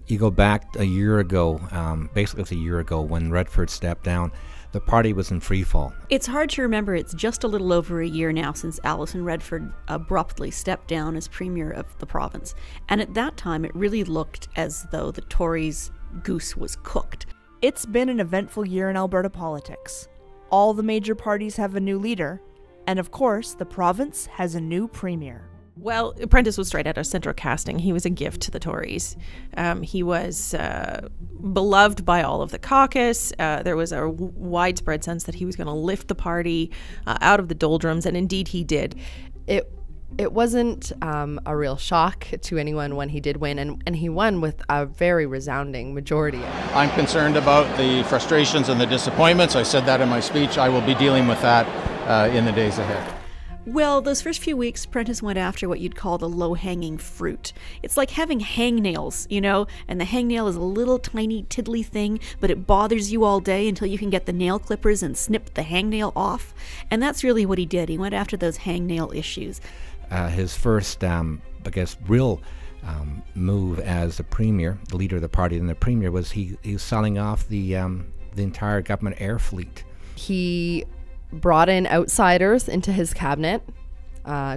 You go back a year ago, basically it's a year ago, when Redford stepped down, the party was in free fall. It's hard to remember. It's just a little over a year now since Alison Redford abruptly stepped down as premier of the province. And at that time, it really looked as though the Tories' goose was cooked. It's been an eventful year in Alberta politics. All the major parties have a new leader, and of course, the province has a new premier. Well, Prentice was straight out of central casting. He was a gift to the Tories. He was beloved by all of the caucus. There was a widespread sense that he was going to lift the party out of the doldrums, and indeed he did. It wasn't a real shock to anyone when he did win, and he won with a very resounding majority. I'm concerned about the frustrations and the disappointments. I said that in my speech. I will be dealing with that in the days ahead. Well, those first few weeks, Prentice went after what you'd call the low-hanging fruit. It's like having hangnails, you know, and the hangnail is a little tiny tiddly thing, but it bothers you all day until you can get the nail clippers and snip the hangnail off. And that's really what he did. He went after those hangnail issues. His first, real move as the premier, the leader of the party and the premier, was he was selling off the entire government air fleet. He brought in outsiders into his cabinet,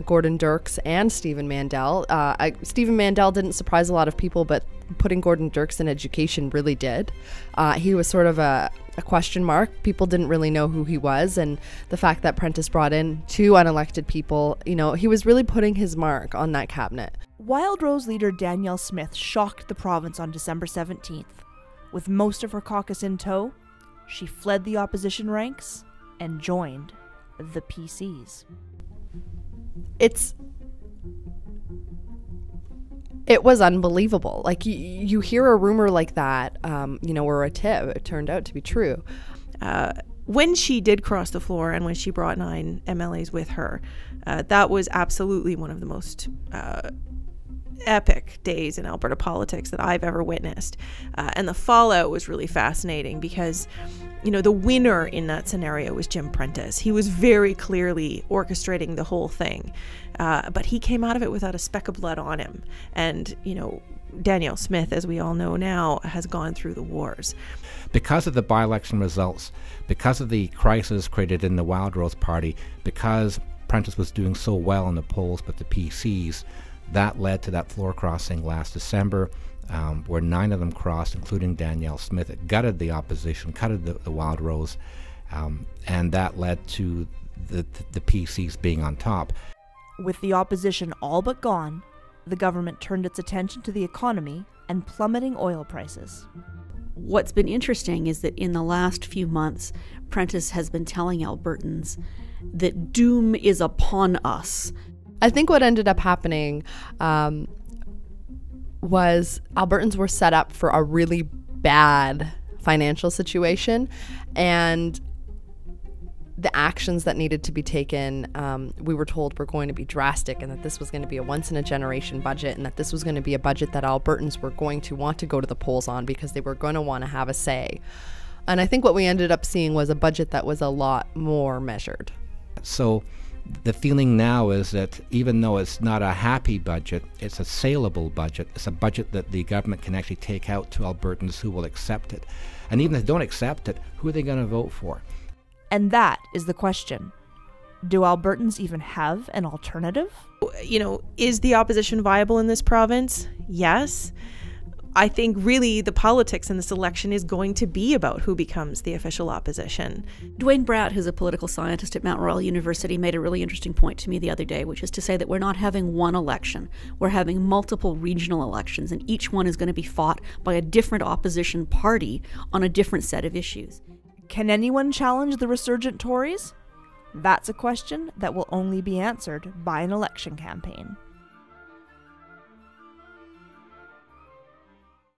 Gordon Dirks and Stephen Mandel. Stephen Mandel didn't surprise a lot of people, but putting Gordon Dirks in education really did. He was sort of a question mark. People didn't really know who he was, and the fact that Prentice brought in two unelected people, you know, he was really putting his mark on that cabinet. Wild Rose leader Danielle Smith shocked the province on December 17th. With most of her caucus in tow, she fled the opposition ranks and joined the PCs. It was unbelievable. Like, you hear a rumor like that, or a tip, it turned out to be true. When she did cross the floor and when she brought 9 MLAs with her, that was absolutely one of the most epic days in Alberta politics that I've ever witnessed. And the fallout was really fascinating because, you know, the winner in that scenario was Jim Prentice. He was very clearly orchestrating the whole thing. But he came out of it without a speck of blood on him. And, you know, Danielle Smith, as we all know now, has gone through the wars. Because of the by-election results, because of the crisis created in the Wild Rose Party, because Prentice was doing so well in the polls with the PCs, that led to that floor crossing last December, where 9 of them crossed, including Danielle Smith. It gutted the opposition, gutted the Wild Rose, and that led to the PCs being on top. With the opposition all but gone, the government turned its attention to the economy and plummeting oil prices. What's been interesting is that in the last few months, Prentice has been telling Albertans that doom is upon us. I think what ended up happening was Albertans were set up for a really bad financial situation, and the actions that needed to be taken, we were told were going to be drastic, and that this was going to be a once-in-a-generation budget, and that this was going to be a budget that Albertans were going to want to go to the polls on because they were going to want to have a say. And I think what we ended up seeing was a budget that was a lot more measured. So the feeling now is that even though it's not a happy budget, it's a saleable budget. It's a budget that the government can actually take out to Albertans who will accept it. And even if they don't accept it, who are they going to vote for? And that is the question. Do Albertans even have an alternative? You know, is the opposition viable in this province? Yes. I think really the politics in this election is going to be about who becomes the official opposition. Dwayne Bratt, who's a political scientist at Mount Royal University, made a really interesting point to me the other day, which is to say that we're not having one election. We're having multiple regional elections, and each one is going to be fought by a different opposition party on a different set of issues. Can anyone challenge the resurgent Tories? That's a question that will only be answered by an election campaign.